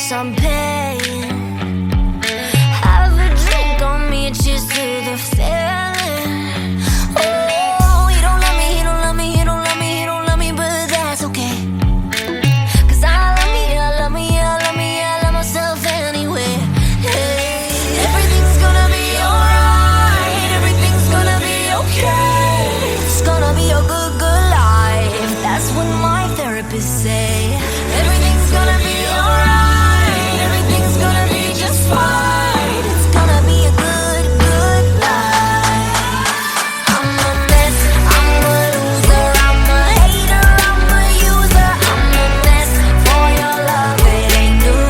some pain. Have a drink on me, cheers to the feeling. Oh, he don't love me, he don't love me, he don't love me, he don't love me, but that's okay. 'Cause I love me, I love me, I love me, I love myself anyway. Hey, everything's gonna be alright, everything's gonna be okay. It's gonna be a good, good life. That's what my therapist say. Everything's gonna be alright, everything's gonna be just fine. It's gonna be a good, good life. I'm a mess, I'm a loser, I'm a hater, I'm a user. I'm a mess for your love, it ain't new.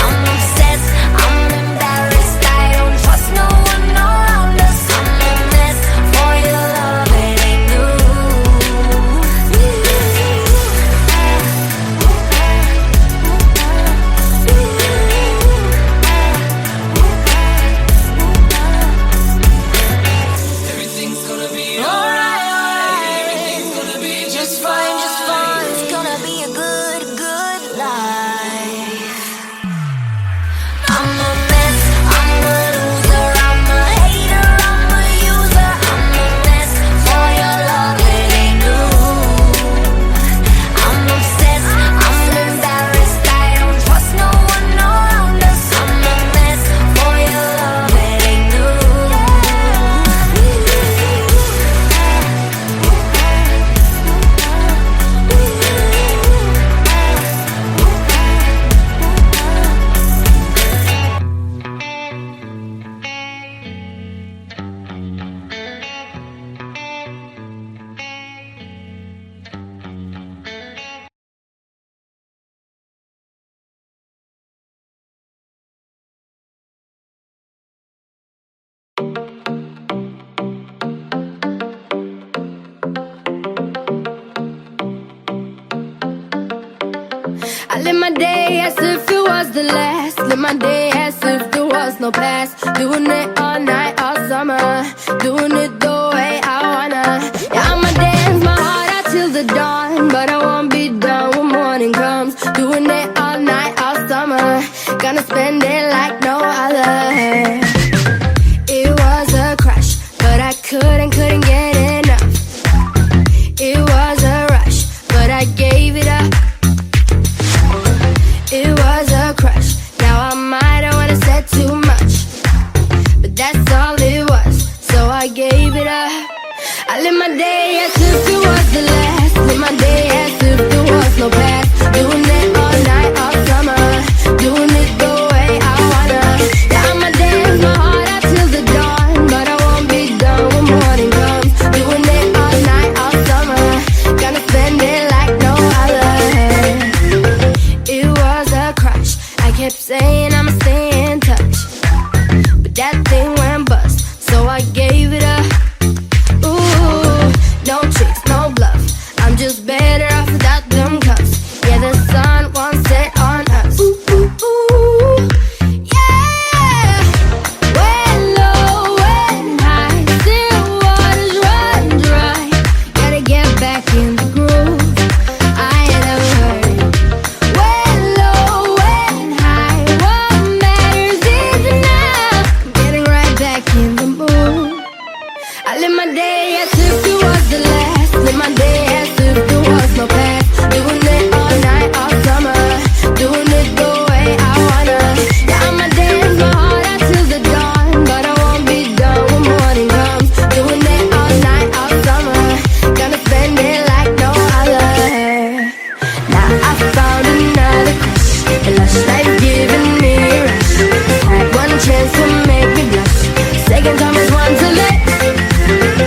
I'm obsessed, I'm embarrassed, I don't trust no one around us. I'm a mess for your love, it ain't new. Everything's gonna be alright, everything's gonna be just fine, just fine. It's gonna be a good, good life. I'm a mess, I'm a loser, I'm a hater, I'm a user. I'm a mess for your love, it ain't new. I'm obsessed, I'm embarrassed, I don't trust no one around us. I'm a mess for your love, it ain't new. I live my day as if it was the last. Live my day as if there was no past. Doing it all night, all summer. Doing it the way I wanna. Yeah, I'ma dance my heart out till the dawn, but I won't be done when morning comes. Doing it all night, all summer. Gonna spend it like no other. It was a crush, but I couldn't get enough. It was a rush, but I gave it up. It was a crush. Now I might have wanna said too much, but that's all it was, so I gave it up. I live my day as if it was the last. Live my day as if there was no past. Doing it all night, all summer. Doing it the way I wanna. Yeah, I'ma dance my heart out till the dawn, but I won't be done when morning comes. Doing it all night, all summer. Gonna spend it like no other. It was a crush. I kept saying I'ma stay in touch, but that thing went bust, so I gave it up. Ooh, no tricks, no bluff. I'm just better off without them cuffs. Yeah, the sun won't set on us. Ooh, ooh, ooh. Yeah. When low, when high, still waters run dry. Gotta get back in the groove. I ain't never heard it. When low, when high, what matters is enough. Getting right back in the mood. I live my day as if it was the last. Live my day as if there was no past. Doing it all night, all summer. Doing it the way I wanna. Yeah, I'ma dance my heart out till the dawn, but I won't be done when morning comes. Doing it all night, all summer. Gonna spend it like no other. Now I found another crush. A lush life giving me a rush. Had one chance to make me blush. Second time is one to let.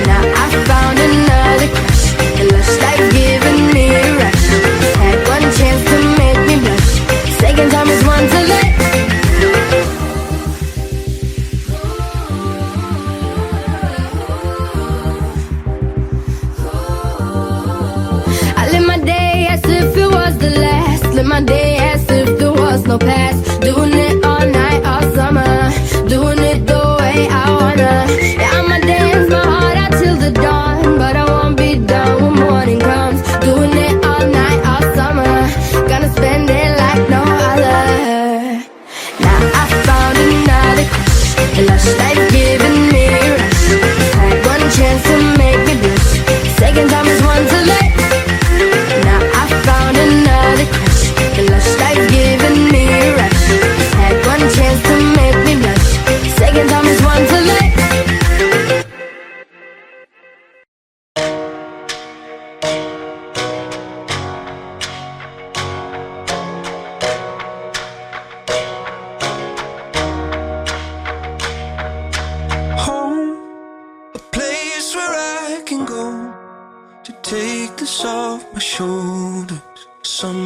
Now I found another crush. A lush life giving me a rush. Had one chance to make me blush. Second time is one to let. I live my day as if it was the last. Live my day as if there was no past. Doing it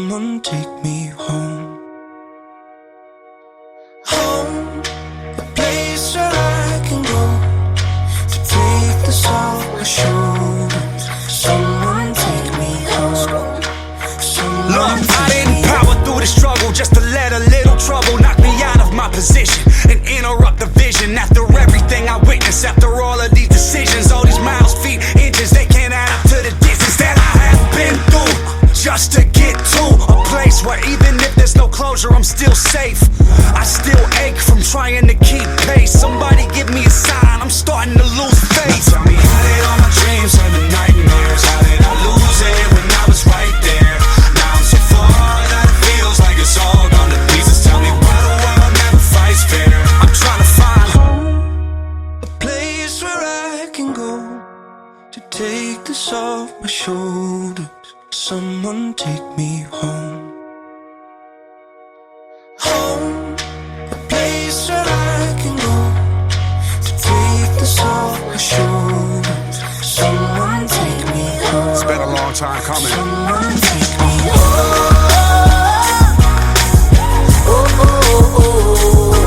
Someone take me home. Home, a place where I can go to take this off my shoulders. Someone take me home. Look, I didn't power through the struggle just to let a little trouble knock me out of my position and interrupt the vision. After everything I witnessed, after all of these decisions, all these miles, feet, inches, they can't add up to the distance that I have been through just to get to a place where even if there's no closure, I'm still safe. I still ache from trying to keep pace. Somebody give me a sign, I'm starting to lose faith. Now tell me, how did all my dreams turn to nightmares? How did I lose it when I was right there? Now I'm so far that it feels like it's all gone to pieces. Tell me why the world never fights fair. I'm trying to find A place where I can go to take this off my shoulders. Someone take me home. Home, a place where I can go to take this off my shoulders. Someone take me home. It's been a long time coming. Someone take me home. Oh, oh, oh, oh.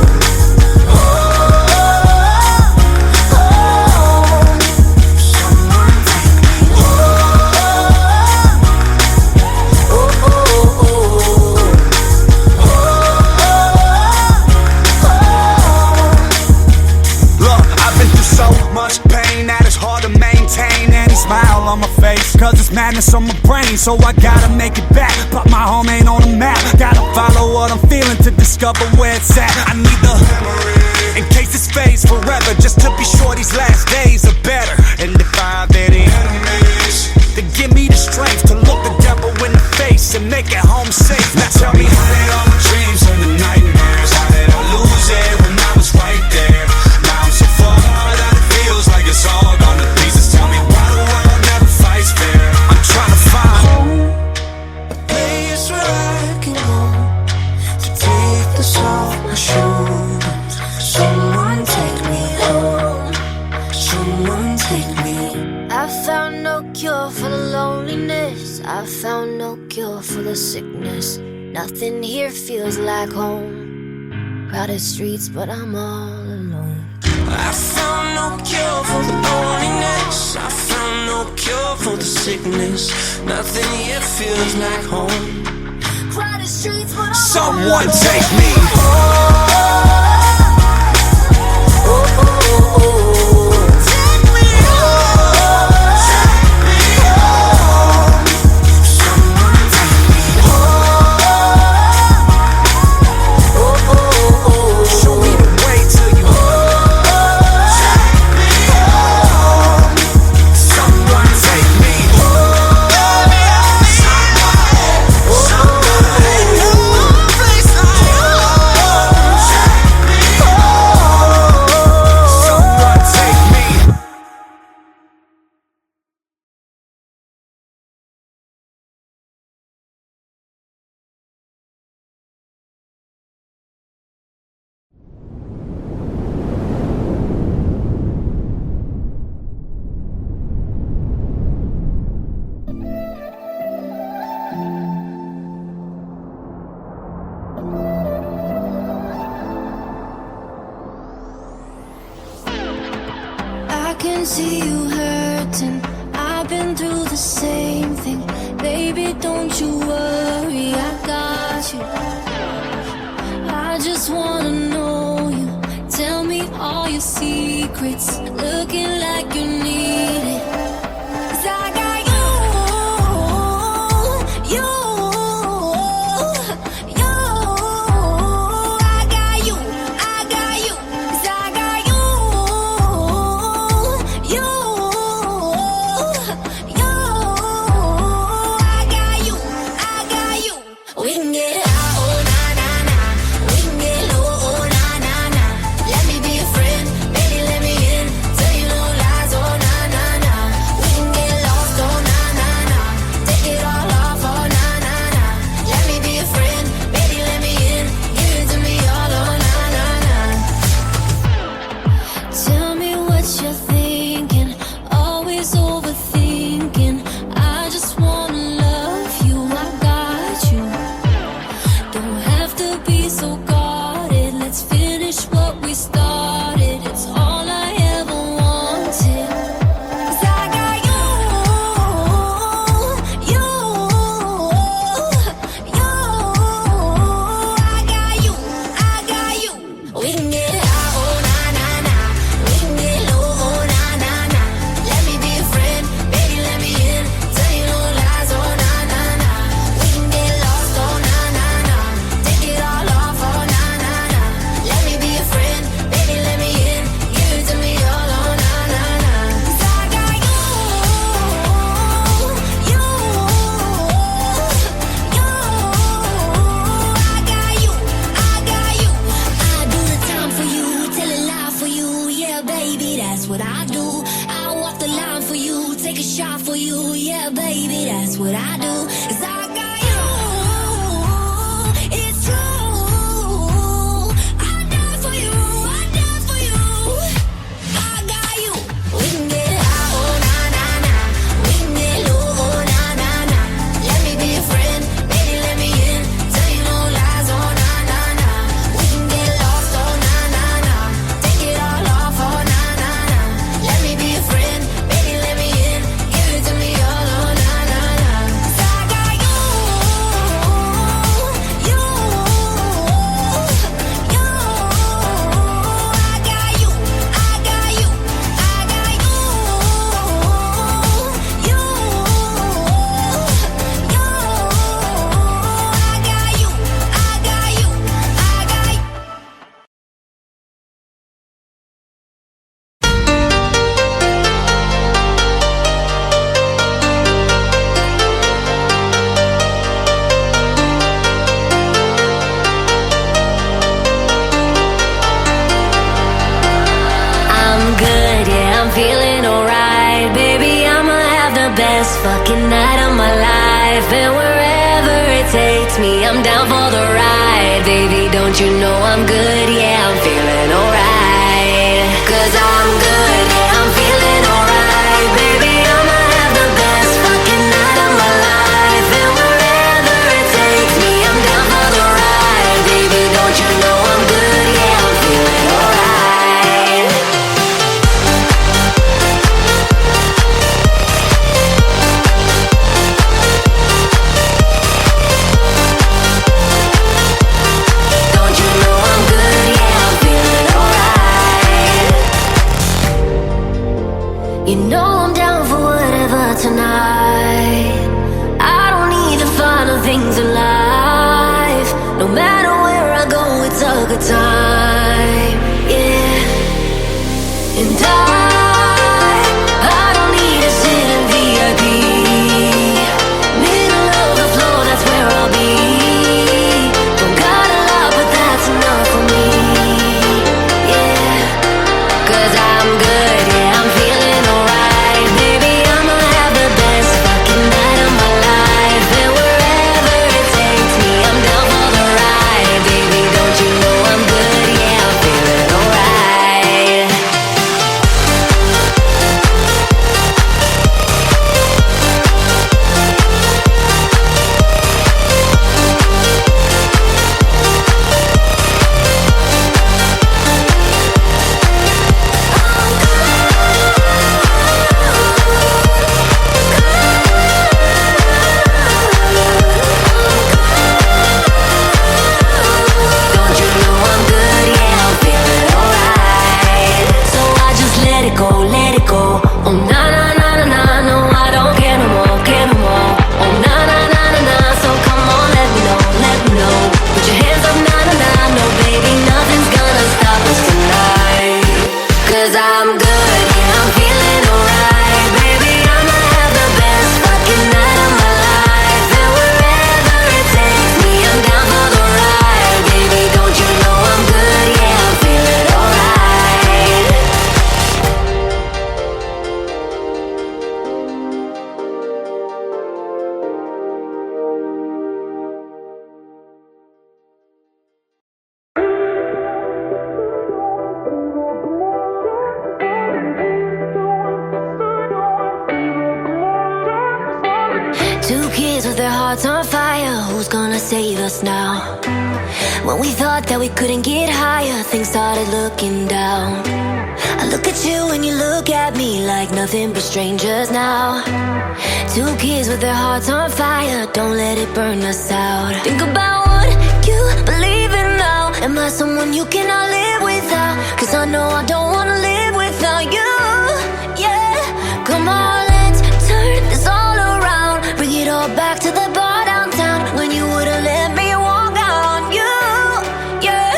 Smile on my face, cause it's madness on my brain. So I gotta make it back, but my home ain't on the map. Gotta follow what I'm feeling to discover where it's at. I need the memory, in case this fades forever, just to be sure these last days are better. And if I have any enemies, then give me the strength to look the devil in the face and make it home safe. Now tell me, how did all my dreams turn to nightmares? How did I lose it when I was right there? Now I'm so far that it feels like it's all gone to pieces. Tell me why the world never fights fair. I'm trying to find home, a place where I can go to take this off my shoulders. Someone take me home. Someone take me. I found no cure for the loneliness. I found no cure for the sickness. Nothing here feels like home. Crowded streets, but I'm all alone. I found no cure for the loneliness. I found no cure for the sickness. Nothing here feels like home. Crowded streets, but I'm someone all take me Oh, oh, oh, oh. Take me home. Take me home. Someone take me home. Oh, oh, oh. show me the way to you. Take me home. Someone take me someone take me. I can see you hurting. I've been through the same thing. Baby, don't you worry, I got you. I just wanna know you. Tell me all your secrets. Looking like you need it. 'Cause I got you, you, you. I got you, I got you. 'Cause I got you, you, you. I got you, I got you. We can get high, oh na na na. We can get low, oh na na na. Let me be your friend, baby, let me in. Tell you no lie. fucking night of my life. And wherever it takes me, I'm down for the ride. Baby, don't you know I'm good? Yeah, I'm feeling alright. 'Cause I'm good, yeah, I'm feeling alright. Baby, I'ma have the best fucking night of my life. And wherever it takes me, I'm down for the ride. Baby, don't you know I'm good? Yeah, I'm feeling alright. Don't you know I'm good? Yeah, I'm feeling alright. You know I'm down for whatever tonight. I don't need the final things in life. No matter where I go, it's a good time. Yeah. And I don't need to sit in VIP. Middle of the floor, that's where I'll be. Don't got a lot, but that's enough for me. Yeah. 'Cause I'm good, yeah, I'm feeling alright. Baby, I'ma have the best fucking night of my life. And wherever it takes me, I'm down for the ride. Baby, don't you know I'm good? Yeah, I'm feeling alright. Don't you know I'm good? Yeah, I'm feeling alright. So I just let it go, let it go. Oh na na na na na, no, I don't care no more, care no more. Oh na na na na na, so come on, let me know, let me know. Put your hands up, na na na, no baby, nothing's gonna stop us tonight. 'Cause I'm good, yeah, I'm feeling alright. Baby, I'ma have the best fucking night of my life. And wherever it takes me, I'm down for the ride. Baby, don't you know I'm good? Yeah, I'm feeling alright. Two kids with their hearts on fire. Who's gonna save us now? When we thought that we couldn't get higher, things started looking down. I look at you and you look at me like nothing but strangers now. Two kids with their hearts on fire. Don't let it burn us out. Think about what you believe in now. Am I someone you cannot live without? 'Cause I know I don't wanna live without you. Yeah, come on, let's turn this all around. Bring it all back to the bar downtown when you wouldn't let me walk out on you. Yeah,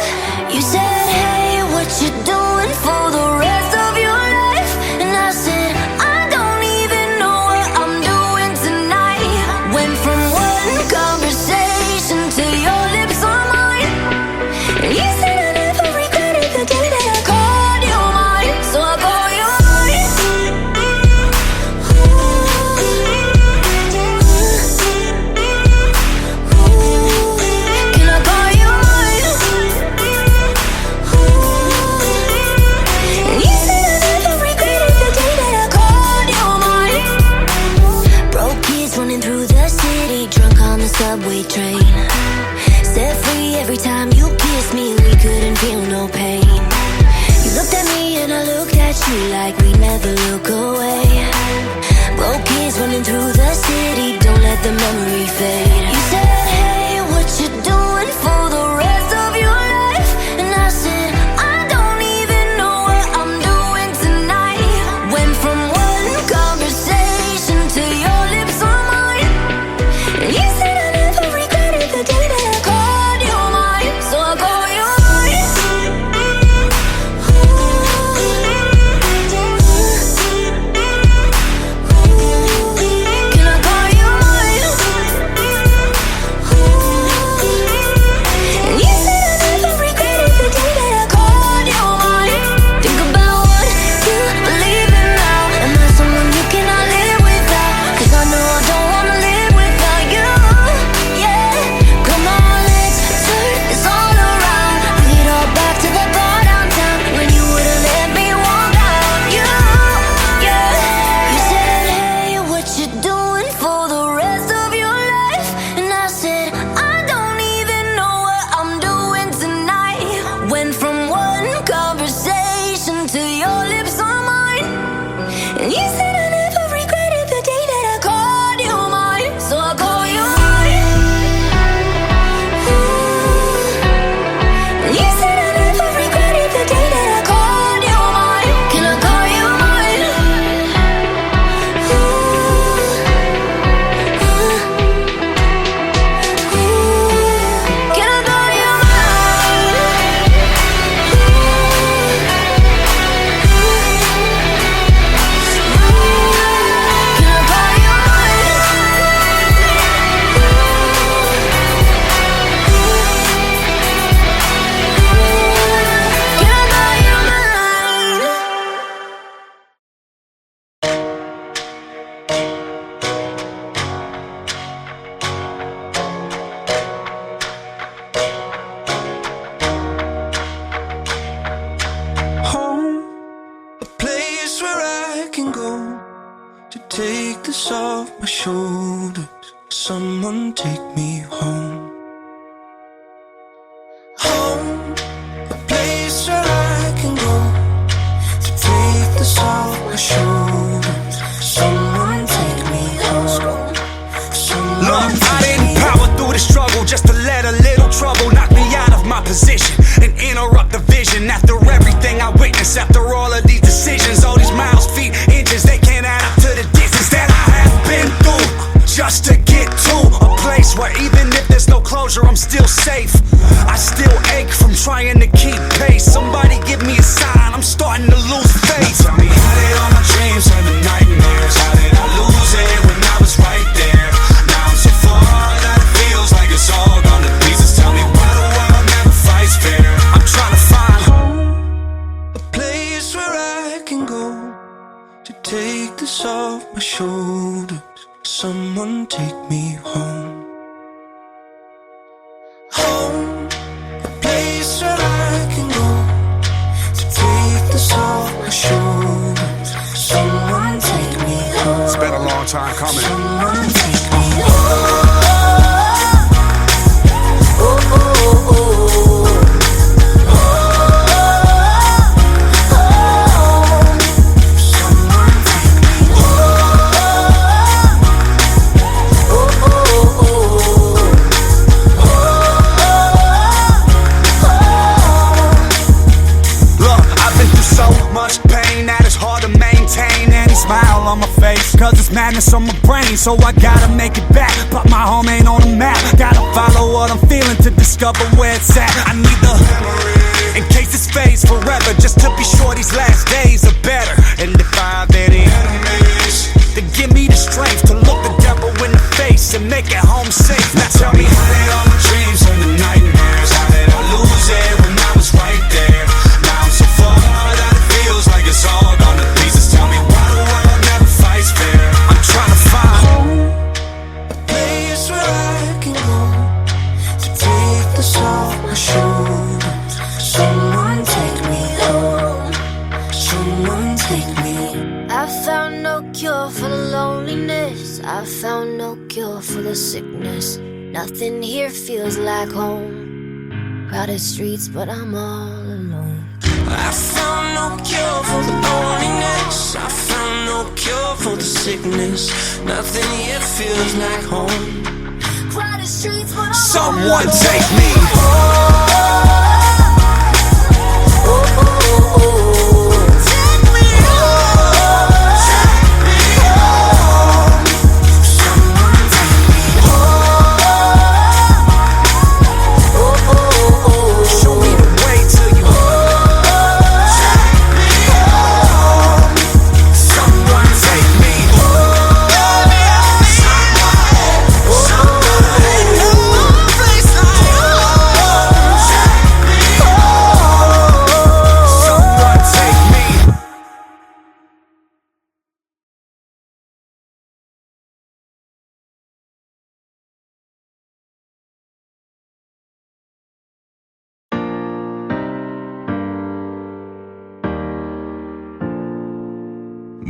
you said, hey, what you doing for the rest of your life? And I said, I don't even know what I'm doing tonight. Went from one conversation to your lips on mine. And you said I never regretted the day that I called you mine. So I call you mine. Can I call you mine? And you said I never regretted the day that I called you mine. Broke kids running through the city, drunk on the subway train. Set free every time you kissed me, we couldn't feel no pain. You looked at me and I looked at you like we never look away. Broke kids running through the city, don't let the memory fade. You said, hey, what you doing for the rest of your life? And I said, I don't even know what I'm doing tonight. Went from one conversation to your lips on mine. And you said I never regretted the day that I called you mine. So I call you mine. Can I call you mine? off my shoulders. Someone take me home. Home, a place where I can go to take this off my shoulders. Someone take me home. Look, I didn't power through the struggle just to let a little trouble knock me out of my position and interrupt the vision. After everything I witnessed, after all of these decisions, all these miles, feet, inches, they can't add up to the distance that I have been through just to get to a place where even if there's no closure, I'm still safe. I still ache from trying to keep pace. Somebody give me a sign, I'm starting to lose faith. Tell me, how did all my dreams turn to nightmares? How did I lose it when I was right there? Now I'm so far that it feels like it's all gone to pieces. Tell me why the world never fights fair. I'm trying to find a place where I can go to take this off my shoulders. Someone take me home. Home, a place where I can go to take this off my shoulders. Someone take me home. It's been a long time coming. Someone take me home. Oh, oh, oh, oh. Smile on my face, cause it's madness on my brain. So I gotta make it back, but my home ain't on the map. Gotta follow what I'm feeling to discover where it's at. I need the memory, in case this fades forever, just to be sure these last days are better. And if I have any enemies, then give me the strength to look the devil in the face and make it home safe. Now tell me, how did all my dreams turn to nightmares? How did I lose it when I was right there? Now I'm so far that it feels like it's all gone to pieces. Tell me why the world never fights fair. I'm trying to find a place where I can go to take this off my shoulders. Someone take me home. Someone take me. I found no cure for the loneliness. I found no cure for the sickness. Nothing here feels like home. Crowded streets, but I'm all alone. I found no cure for the loneliness. I found no cure for the sickness. Nothing here feels like home. Crowded streets, but I'm someone all take me Oh, oh, oh, oh. Take me home. Take me home. Someone take me home. Oh, oh, oh. show me the way to you. Take me home. Someone take me someone take me.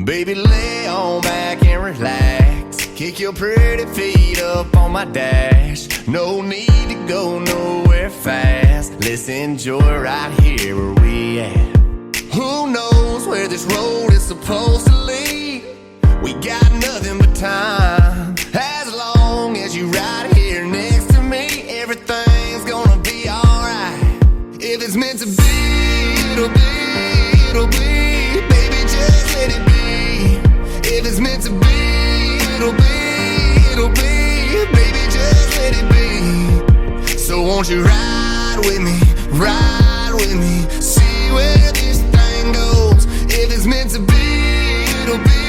Baby, lay on back and relax. Kick your pretty feet up on my dash. No need to go nowhere fast. Let's enjoy right here where we at. Who knows where this road is supposed to lead? We got nothing but time. As long as you right here next to me, everything's gonna be alright. If it's meant to be, it'll be, it'll be. Baby, just let it be. If it's meant to be, it'll be, it'll be. Baby, just let it be. So won't you ride with me, ride with me. See where this thing goes. If it's meant to be, it'll be,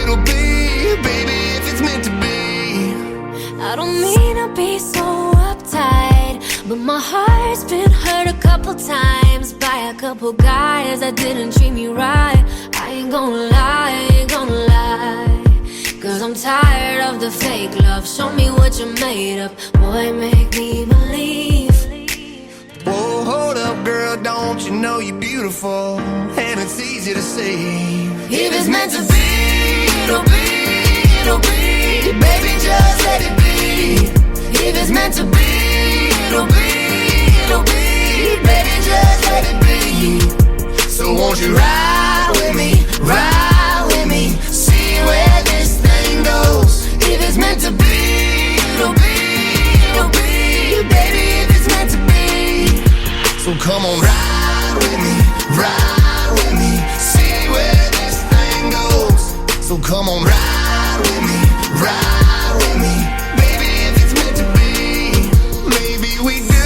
it'll be. Baby, if it's meant to be. I don't mean to be so uptight, but my heart's been hurt a couple times by a couple guys that didn't treat me right. I ain't gonna lie, I ain't gonna lie, cause I'm tired of the fake love. Show me what you're made of, boy, make me believe. Whoa, hold up, girl, don't you know you're beautiful? And it's easy to see. If it's meant to be, it'll be, it'll be. Baby, just let it be. If it's meant to be, it'll be, it'll be. Baby, just let it be. So won't you ride with me, ride with me, see where this thing goes. If it's meant to be, it'll be, it'll be. Baby, if it's meant to be. So come on, ride with me, ride with me, see where this thing goes. So come on, ride with me, ride with me. Baby, if it's meant to be, maybe we do,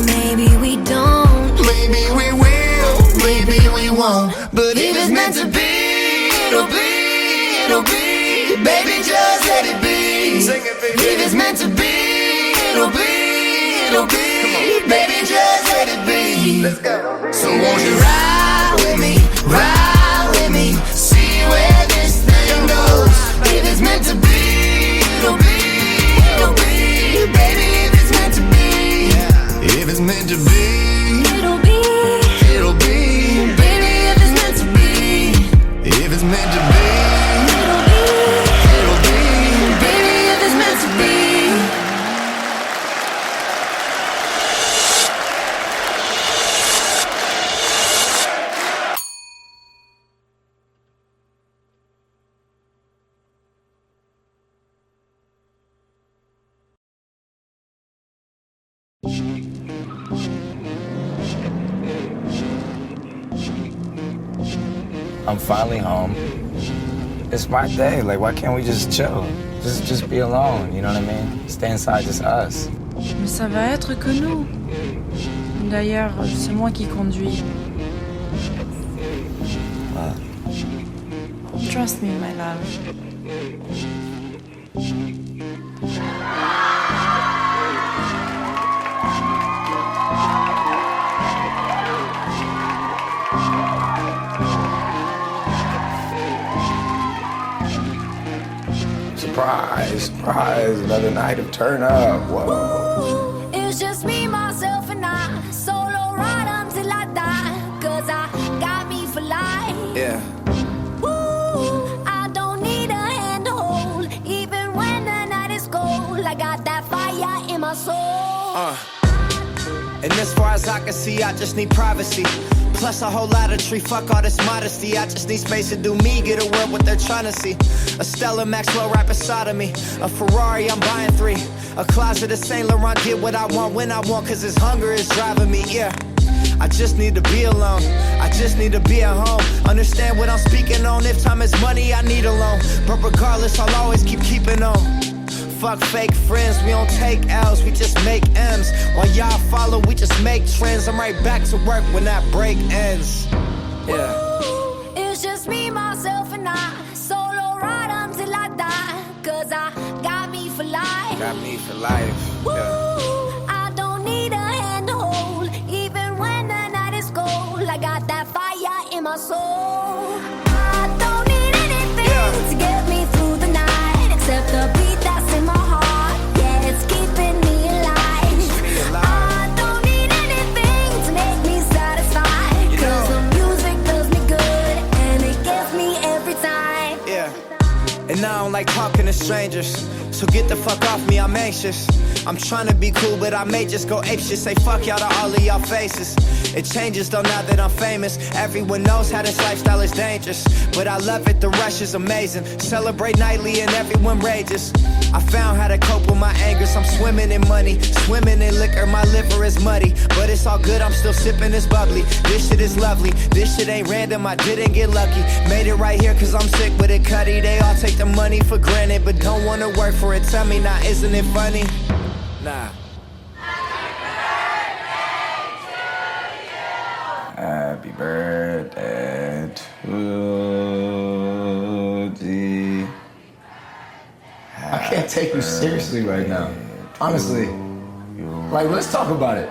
Maybe we don't. maybe we will, maybe we won't. But if it's meant to be, it'll be, it'll be. Baby, just let it be. Sing it, baby. If it's meant to be, it'll be, it'll be. Baby, just let it be. Let's go. So won't you ride with me, ride with me, see where this thing goes. If it's meant to be, it'll be, it'll be. Baby, if it's meant to be, if it's meant to be, It'll be, it'll be. Baby, if it's meant to be, if it's meant to be, it'll be, it'll be. Baby, if it's meant to be. I'm finally home. It's my day. Like, why can't we just chill? Just be alone, you know what I mean? Stay inside, just us. Mais ça va être que nous. D'ailleurs, c'est moi qui conduis. Trust me, my love. Surprise, surprise, another night of turn up. Whoa. It's just me, myself, and I. Solo ride until I die. Cause I got me for life. Yeah. Ooh, I don't need a hand to hold. Even when the night is cold, I got that fire in my soul. And as far as I can see, I just need privacy. Plus a whole lot of tree, fuck all this modesty. I just need space to do me, get a world what they're trying to see. A Stella Maxwell right beside of me. A Ferrari, I'm buying 3. A closet of Saint Laurent, get what I want when I want. Cause this hunger is driving me, yeah. I just need to be alone, I just need to be at home. Understand what I'm speaking on, if time is money, I need a loan. But regardless, I'll always keeping on. Fuck fake friends, we don't take L's, we just make M's. While y'all follow, we just make trends. I'm right back to work when that break ends. Yeah. Ooh, it's just me, myself, and I. Solo ride until I die. Cause I got me for life. Got me for life. Ooh, Yeah. I don't need a hand to hold. Even when the night is cold, I got that fire in my soul. I don't need anything to get me through the night except the beat that's in my heart. Yeah, it's keeping me alive. I don't need anything to make me satisfied. Cause the music does me good and it gets me every time. Yeah. And I don't like talking to strangers, so get the fuck off me, I'm anxious. I'm trying to be cool, but I may just go apeshit. Say fuck y'all to all of y'all faces. It changes though now that I'm famous. Everyone knows how this lifestyle is dangerous, but I love it, the rush is amazing. Celebrate nightly and everyone rages. I found how to cope with my angers. I'm swimming in money, swimming in liquor. My liver is muddy, but it's all good, I'm still sipping this bubbly. This shit is lovely, this shit ain't random, I didn't get lucky. Made it right here cause I'm sick with it, cutty. They all take the money for granted, but don't wanna work for it. Tell me now, isn't it funny? Nah. Happy birthday to thee. I can't take you seriously right now. Honestly. Like, let's talk about it.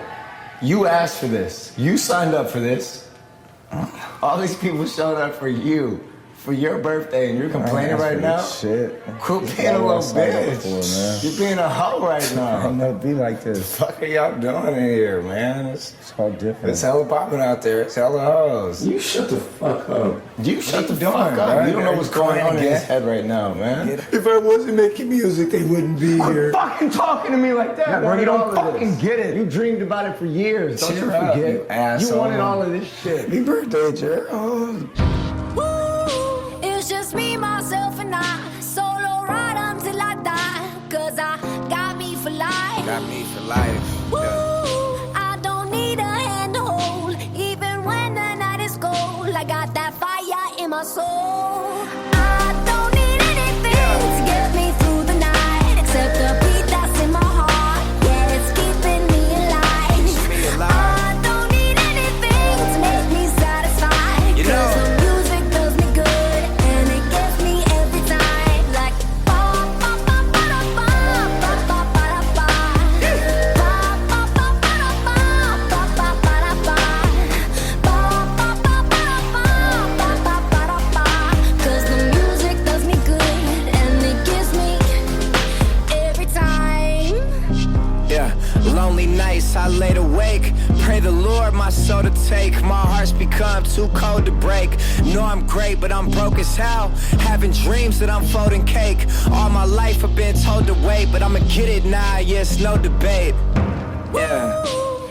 You asked for this. You signed up for this. All these people showed up for you. for your birthday and you're complaining right now? Shit. Quit being a little bitch. You're being a hoe right now. I'm gonna be like this. What the fuck are y'all doing in here, man? It's all different. It's hella popping out there. It's hella hoes. You shut the fuck up. You shut the fuck up. You don't know what's going on in his head right now, man. If I wasn't making music, they wouldn't be here. Fucking talking to me like that, Yeah, bro. You don't all of fucking this. get it. You dreamed about it for years. Don't you Cheer up, forget. you asshole. You wanted all of this shit. Happy birthday, Gerald. Woo, it's just me, myself, and I. Solo ride until I die. Cause I got me for life. Got me for life. Woo, Yeah. I don't need a hand to hold. Even when the night is cold, I got that fire in my soul. I don't need anything to get me through the night. Except the beat that's in my heart. Yeah, it's keeping me alive. Me alive. I don't need anything to make me satisfied. You know. 'Cause the music does me good and it gets me every time. Like ba ba ba ba da ba ba ba ba da ba. Ba ba ba ba da ba ba ba ba da ba. Ba ba ba ba da ba ba ba ba da ba. 'Cause the music does me good and it gives me every time. Yeah, lonely nights I laid awake. Pray the Lord my soul to take. My heart's become too cold to break. Know I'm great, but I'm broke as hell. Having dreams that I'm folding cake. All my life I've been told to wait, but I'ma get it now, yeah, it's no debate. Yeah.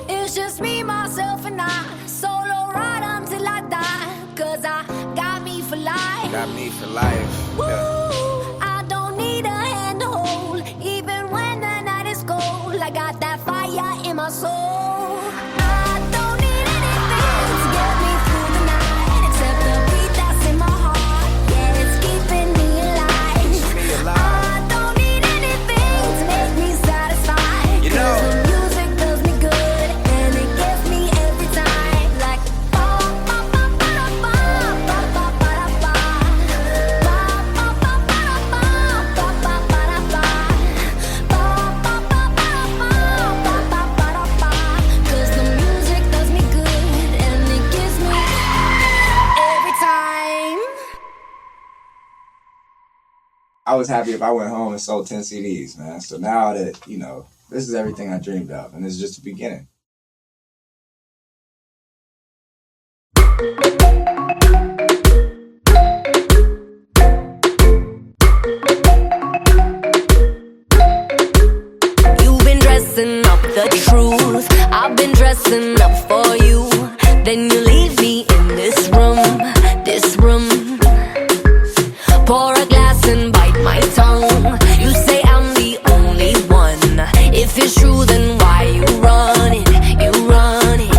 It's just me, myself, and I. Solo ride until I die. 'Cause I got me for life. Got me for life. Yeah. Woo, I don't need a hand to hold. Even when the night is cold, I got that fire in my soul. I don't need anything to get me through the night. Except the beat that's in my heart. Yeah, it's keeping me alive. Me alive. I don't need anything to make me satisfied. You know. 'Cause the music does me good and it gets me every time. Like ba ba ba ba da ba ba ba ba da ba. Ba ba ba ba da ba ba ba ba da ba. Ba ba ba ba da ba ba ba ba da ba. 'Cause the music does me good and it gives me every time. I was happy if I went home and sold 10 CDs, man. So now that, this is everything I dreamed of, and this is just the beginning. You've been dressing up the truth. I've been dressing up for you. Then you leave me in this room, this room. Pour a glass and bite my tongue. You say I'm the only one. If it's true, then why you run it? You run it.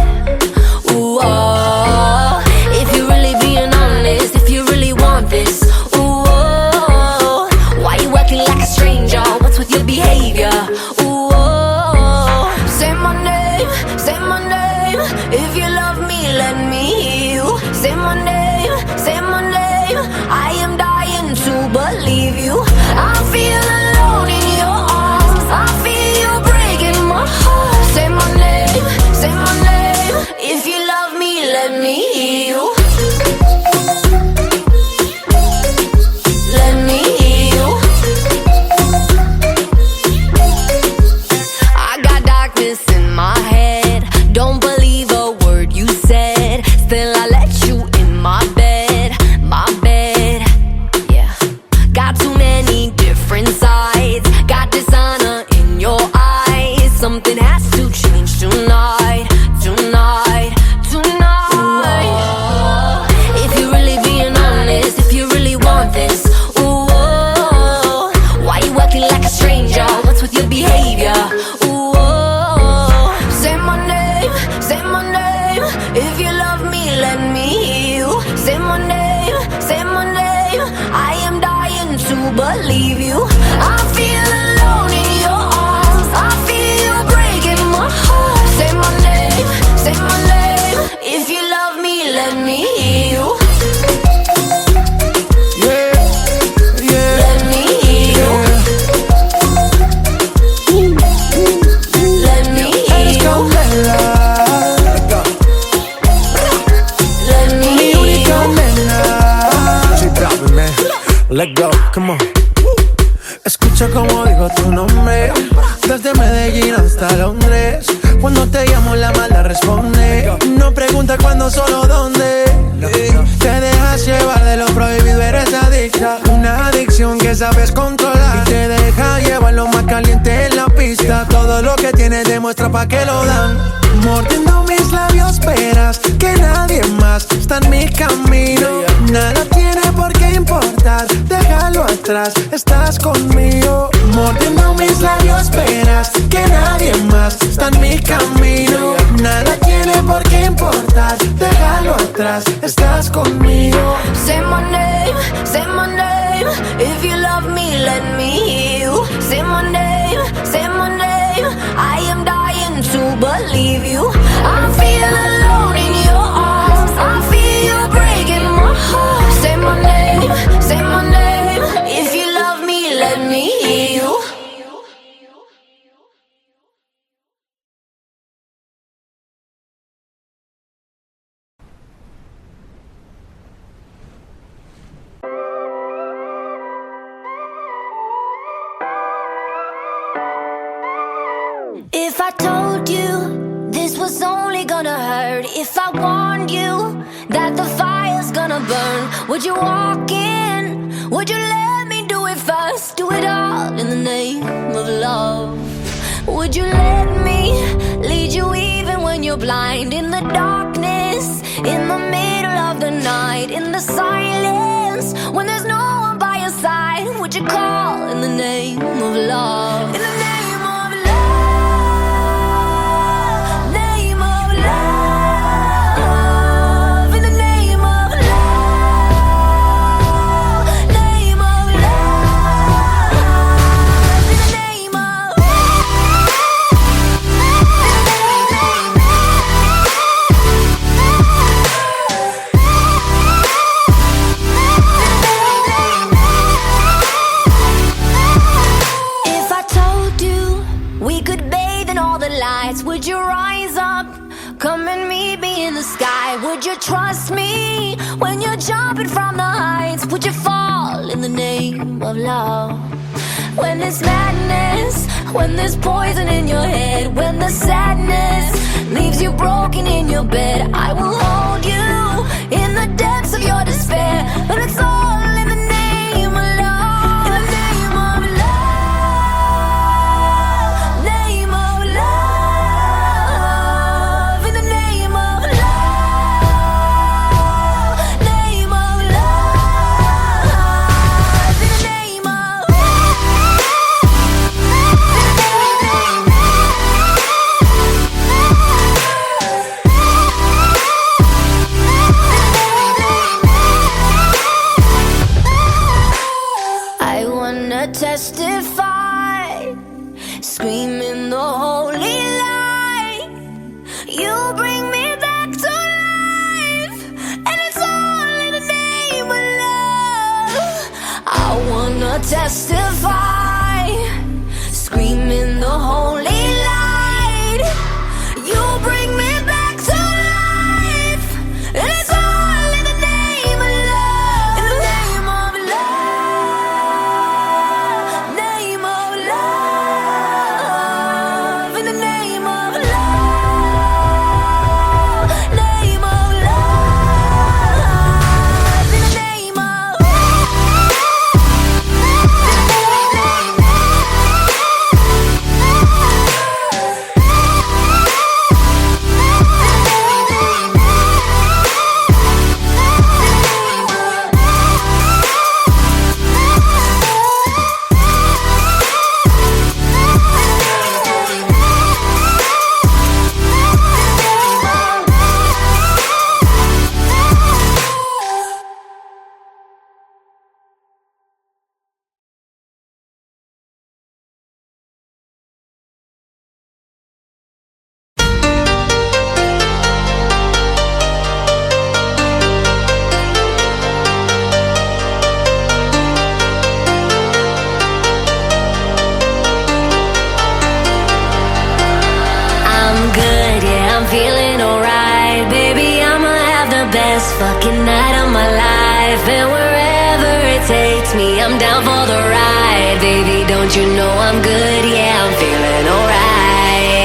Ooh, oh. If you're really being honest, if you really want this, ooh, oh. Why you acting like a stranger? What's with your behavior? Ooh, oh. Say my name, say my name. If you love me, let me hear you. Say my name, say my name. I am dying to believe you. I feel alone in your arms. I feel you breaking my heart. Say my name, say my name. If you love me, let me hear you. Let me hear you. I got darkness in my head. Don't believe a word you said. Still I let you in my bed, my bed. Yeah. Got too many different sides. Got dishonor in your eyes. Something has to change tonight, tonight, tonight. Ooh, if you're really being honest, if you really want this, ooh, oh, why you acting like a stranger? What's with your behavior? Ooh, oh, say my name, say my name. If you love me, let me hear you. Say my name, say my name. I am dying to believe you. I feel alone in your arms. I feel you breaking my heart. Say my name, say my name. If you love me, let me hear you. Let me hear you. Let me hear you. Let me hear you. hasta Londres. Cuando te llamo la mala responde. No pregunta cuándo, solo dónde. Te dejas llevar de lo prohibido, eres adicta. Una adicción que sabes controlar. Y te deja llevar lo más caliente en la pista. Todo lo que tienes demuestra pa' que lo dan. Mordiendo mis labios esperas que nadie más está en mi camino. Nada tiene por qué importar, déjalo atrás, estás conmigo. Mordiendo mis labios esperas que nadie más está en mi camino. Nada tiene por qué importar, déjalo atrás, estás conmigo. Say my name, say my name. If you love me, let me hear you. Say my name, say my name. I am dying to believe you. I feel alone in your arms. I feel you breaking my heart. Say my name, say my name. If you love me, let me hear you. If I told you this was only gonna hurt, if I warned you that the fire's gonna burn, would you walk in? Would you let me do it first? Do it all in the name of love. Would you let me lead you even when you're blind? In the darkness, in the middle of the night, in the silence, when there's no one by your side, would you call in the name of love? In the name of love, name of love, in the name of love, name of love, in the name of If I told you we could bathe in all the lights, would you rise up, come and meet me in the sky? Would you trust me when you're jumping from the heights? Would you fall in the name of love? When there's madness, when there's poison in your head, when the sadness leaves you broken in your bed, I will hold you in the depths of your despair. But it's all in the name of love. In the name of love, name of love, in the name of love, name of love, in the name of I wanna testify, screaming the holy light. You bring me back to life, and it's all in the name of love. I wanna testify, screaming the holy light. You bring me back to life, and it's all in the name of love. In the name of love, name of love, in the name of love, name of love, in the name of best fucking night of my life, and wherever it takes me, I'm down for the ride. Baby, don't you know I'm good? Yeah, I'm feeling alright.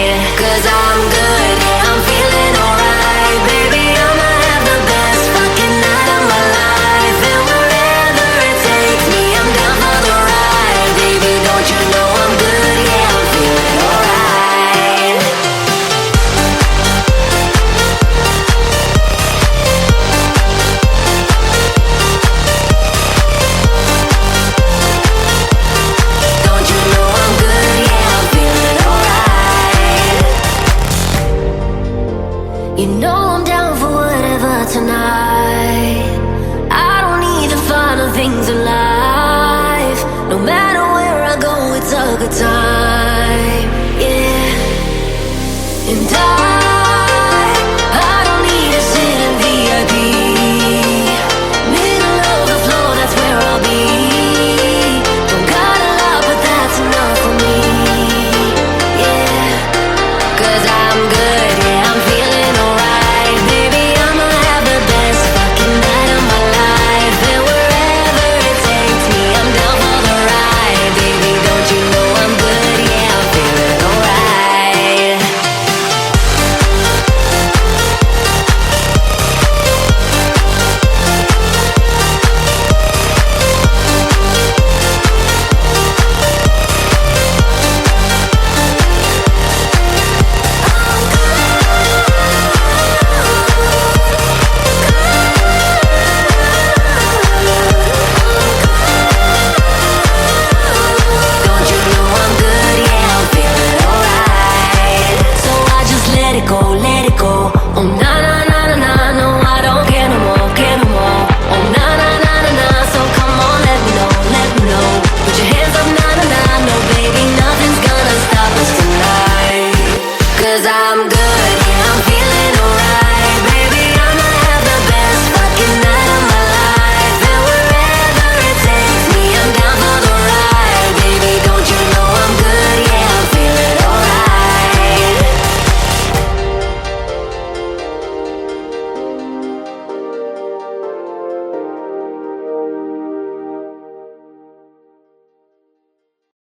You know I'm down for whatever tonight. I don't need the final things in life. No matter where I go, it's a good time. Yeah. And I don't need to sit in VIP. Middle of the floor, that's where I'll be. Don't got a lot, but that's enough for me. Yeah. 'Cause I'm good.